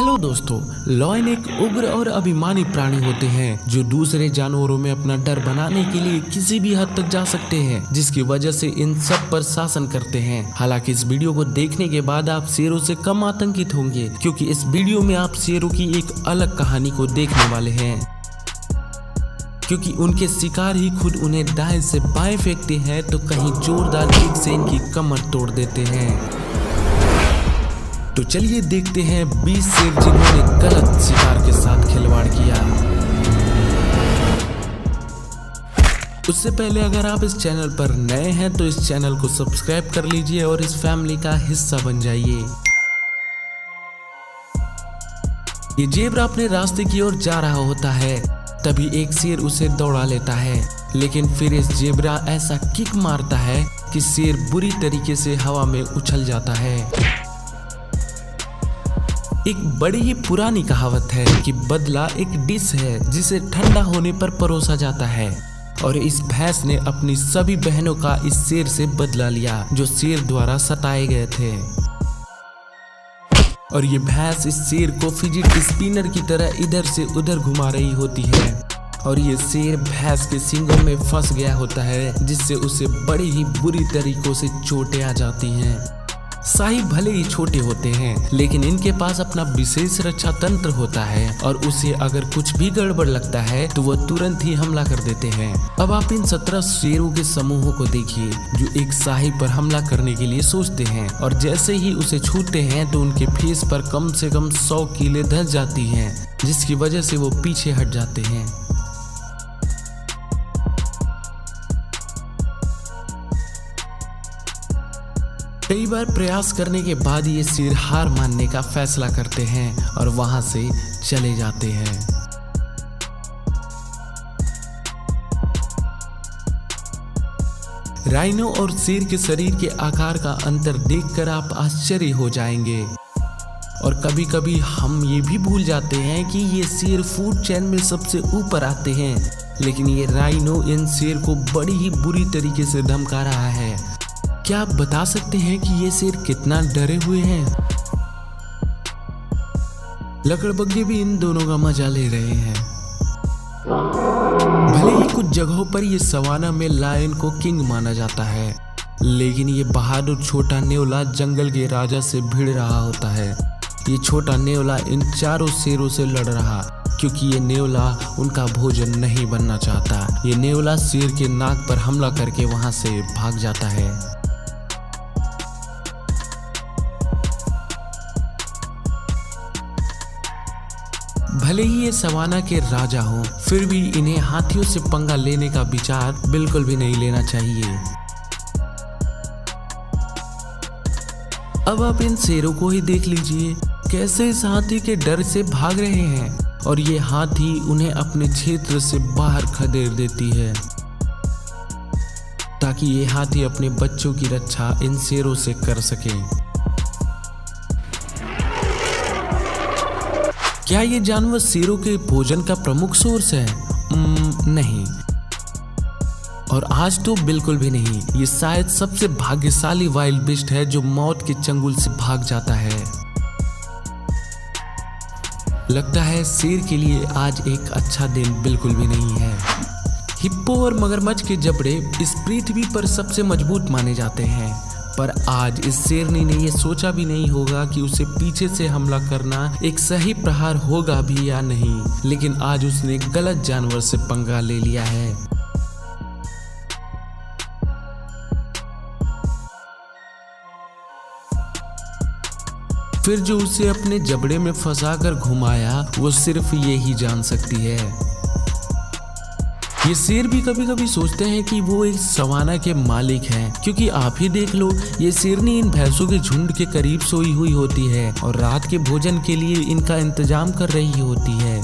Hello दोस्तों, lion एक उग्र और अभिमानी प्राणी होते हैं जो दूसरे जानवरों में अपना डर बनाने के लिए किसी भी हद तक जा सकते हैं, जिसकी वजह से इन सब पर शासन करते हैं। हालांकि इस वीडियो को देखने के बाद आप शेरों से कम आतंकित होंगे, क्योंकि इस वीडियो में आप शेरों की एक अलग कहानी को देखने वाले हैं। क्योंकि उनके शिकार ही खुद उन्हें दाएं से बाएं फेंकते हैं तो कहीं जोरदार किक से इनकी कमर तोड़ देते हैं। तो चलिए देखते हैं 20 शेर जिन्होंने गलत शिकार के साथ खिलवाड़ किया। उससे पहले अगर आप इस चैनल पर नए हैं तो इस चैनल को सब्सक्राइब कर लीजिए और इस फैमिली का हिस्सा बन जाइए। ये जेब्रा अपने रास्ते की ओर जा रहा होता है, तभी एक शेर उसे दौड़ा लेता है, लेकिन फिर इस जेब्रा ऐसा किक मारता है कि शेर बुरी तरीके से हवा में उछल जाता है। एक बड़ी ही पुरानी कहावत है कि बदला एक डिश है जिसे ठंडा होने पर परोसा जाता है, और इस भैंस ने अपनी सभी बहनों का इस शेर से बदला लिया जो शेर द्वारा सताए गए थे। और ये भैंस इस शेर को फिजिट स्पिनर की तरह इधर से उधर घुमा रही होती है, और ये शेर भैंस के सींगों में फंस गया होता है, जिससे उसे बड़ी ही बुरी तरीकों से चोटें आ जाती हैं। शाही भले ही छोटे होते हैं, लेकिन इनके पास अपना विशेष रक्षा तंत्र होता है, और उसे अगर कुछ भी गड़बड़ लगता है तो वह तुरंत ही हमला कर देते हैं। अब आप इन 17 शेरों के समूहों को देखिए जो एक शाही पर हमला करने के लिए सोचते हैं, और जैसे ही उसे छूते हैं तो उनके फेस पर कम से कम 100 कीलें धंस जाती हैं, जिसकी वजह से वो पीछे हट जाते हैं। कई बार प्रयास करने के बाद ये शेर हार मानने का फैसला करते हैं और वहां से चले जाते हैं। राइनो और शेर के शरीर के आकार का अंतर देखकर आप आश्चर्य हो जाएंगे, और कभी कभी हम ये भी भूल जाते हैं कि ये शेर फूड चेन में सबसे ऊपर आते हैं, लेकिन ये राइनो इन शेर को बड़ी ही बुरी तरीके से धमका रहा है। क्या आप बता सकते हैं कि ये शेर कितना डरे हुए हैं? लकड़बग्घे भी इन दोनों का मजा ले रहे हैं। भले ही कुछ जगहों पर ये सवाना में लायन को किंग माना जाता है, लेकिन ये बहादुर छोटा नेवला जंगल के राजा से भिड़ रहा होता है। ये छोटा नेवला इन चारों शेरों से लड़ रहा, क्योंकि ये नेवला उनका भोजन नहीं बनना चाहता। ये नेवला शेर के नाक पर हमला करके वहां से भाग जाता है। भले ही ये सवाना के राजा हों, फिर भी इन्हें हाथियों से पंगा लेने का विचार बिल्कुल भी नहीं लेना चाहिए। अब आप इन शेरों को ही देख लीजिए, कैसे इस हाथी के डर से भाग रहे हैं, और ये हाथी उन्हें अपने क्षेत्र से बाहर खदेड़ देती है, ताकि ये हाथी अपने बच्चों की रक्षा इन शेरों से कर सके। क्या ये जानवर शेरों के भोजन का प्रमुख सोर्स है? नहीं, और आज तो बिल्कुल भी नहीं। ये शायद सबसे भाग्यशाली वाइल्ड बीस्ट है जो मौत के चंगुल से भाग जाता है। लगता है शेर के लिए आज एक अच्छा दिन बिल्कुल भी नहीं है। हिप्पो और मगरमच्छ के जबड़े इस पृथ्वी पर सबसे मजबूत माने जाते हैं, पर आज इस शेरनी ने यह सोचा भी नहीं होगा कि उसे पीछे से हमला करना एक सही प्रहार होगा भी या नहीं, लेकिन आज उसने गलत जानवर से पंगा ले लिया है। फिर जो उसे अपने जबड़े में फंसाकर घुमाया वो सिर्फ ये ही जान सकती है। ये शेर भी कभी कभी सोचते हैं कि वो एक सवाना के मालिक हैं, क्योंकि आप ही देख लो, ये शेरनी इन भैंसों के झुंड के करीब सोई हुई होती है और रात के भोजन के लिए इनका इंतजाम कर रही होती है।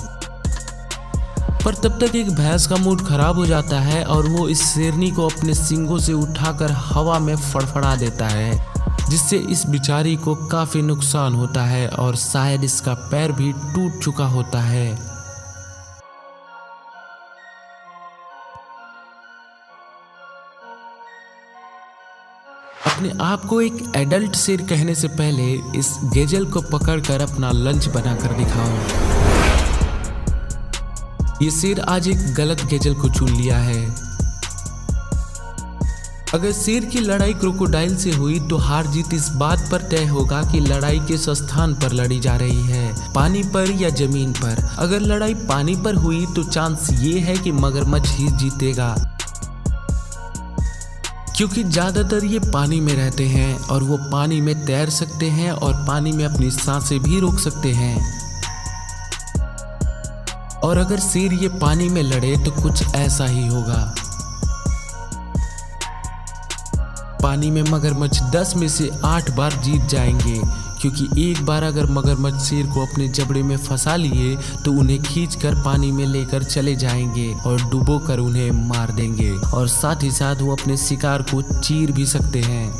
पर तब तक एक भैंस का मूड खराब हो जाता है और वो इस शेरनी को अपने सींगों से उठाकर हवा में फड़फड़ा देता है, जिससे इस बेचारी को काफी नुकसान होता है और शायद इसका पैर भी टूट चुका होता है। अपने आप को एक एडल्ट शेर कहने से पहले इस गेजल को पकड़कर अपना लंच बनाकर दिखाओ। ये शेर आज एक गलत गेजल को चुन लिया है। अगर शेर की लड़ाई क्रोकोडाइल से हुई तो हार जीत इस बात पर तय होगा कि लड़ाई किस स्थान पर लड़ी जा रही है, पानी पर या जमीन पर। अगर लड़ाई पानी पर हुई तो चांस ये है कि मगरमच्छ ही जीतेगा, क्योंकि ज्यादातर ये पानी में रहते हैं और वो पानी में तैर सकते हैं और पानी में अपनी सांसें भी रोक सकते हैं। और अगर शेर ये पानी में लड़े तो कुछ ऐसा ही होगा। पानी में मगरमच्छ 10 में से 8 बार जीत जाएंगे, क्योंकि एक बार अगर मगरमच्छ शेर को अपने जबड़े में फंसा लिए तो उन्हें खींचकर पानी में लेकर चले जाएंगे और डुबोकर उन्हें मार देंगे, और साथ ही साथ वो अपने शिकार को चीर भी सकते हैं।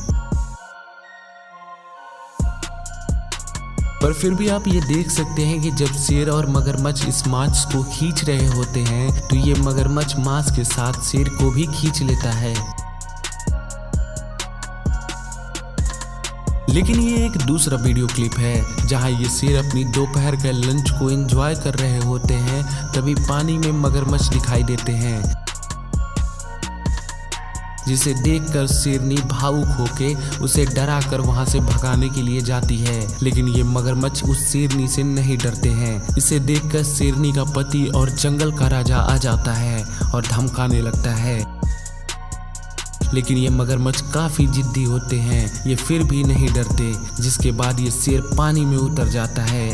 पर फिर भी आप ये देख सकते हैं कि जब शेर और मगरमच्छ इस मांस को खींच रहे होते हैं तो ये मगरमच्छ मांस के साथ शेर को भी खींच लेता है। लेकिन ये एक दूसरा वीडियो क्लिप है जहां ये शेर अपनी दोपहर के लंच को एंजॉय कर रहे होते हैं, तभी पानी में मगरमच्छ दिखाई देते हैं, जिसे देखकर शेरनी भावुक होके उसे डराकर वहां से भगाने के लिए जाती है। लेकिन ये मगरमच्छ उस शेरनी से नहीं डरते हैं। इसे देखकर शेरनी का पति और जंगल का राजा आ जाता है और धमकाने लगता है, लेकिन ये मगरमच्छ काफी जिद्दी होते हैं, ये फिर भी नहीं डरते, जिसके बाद ये शेर पानी में उतर जाता है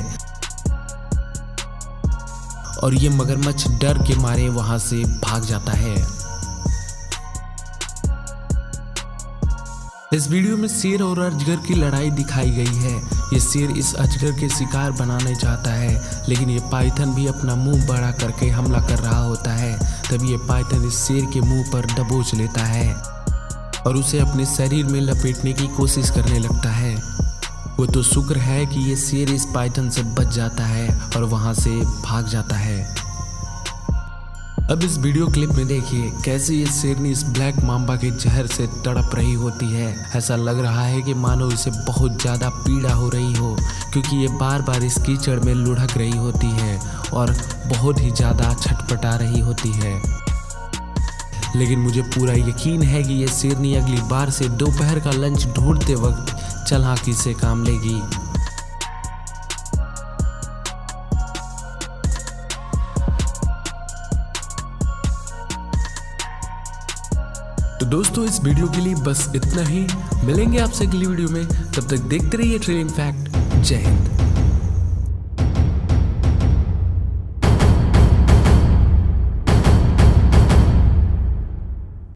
और ये मगरमच्छ डर के मारे वहां से भाग जाता है। इस वीडियो में शेर और अजगर की लड़ाई दिखाई गई है। ये शेर इस अजगर के शिकार बनाने चाहता है, लेकिन ये पाइथन भी अपना मुंह बड़ा करके हमला कर रहा होता है। तभी ये पाइथन इस शेर के मुंह पर दबोच लेता है और उसे अपने शरीर में लपेटने की कोशिश करने लगता है। वो तो शुक्र है कि ये शेर इस पाइथन से बच जाता है और वहां से भाग जाता है। अब इस वीडियो क्लिप में देखिए कैसे ये शेरनी इस ब्लैक मांबा के जहर से तड़प रही होती है। ऐसा लग रहा है कि मानो इसे बहुत ज़्यादा पीड़ा हो रही हो, क्योंकि ये बार बार इस कीचड़ में लुढ़क रही होती है और बहुत ही ज़्यादा छटपटा रही होती है। लेकिन मुझे पूरा यकीन है कि ये शेरनी अगली बार से दोपहर का लंच ढूंढते वक्त चालाकी से काम लेगी। तो दोस्तों इस वीडियो के लिए बस इतना ही। मिलेंगे आपसे अगली वीडियो में, तब तक देखते रहिए ट्रेलिंग फैक्ट। जय हिंद।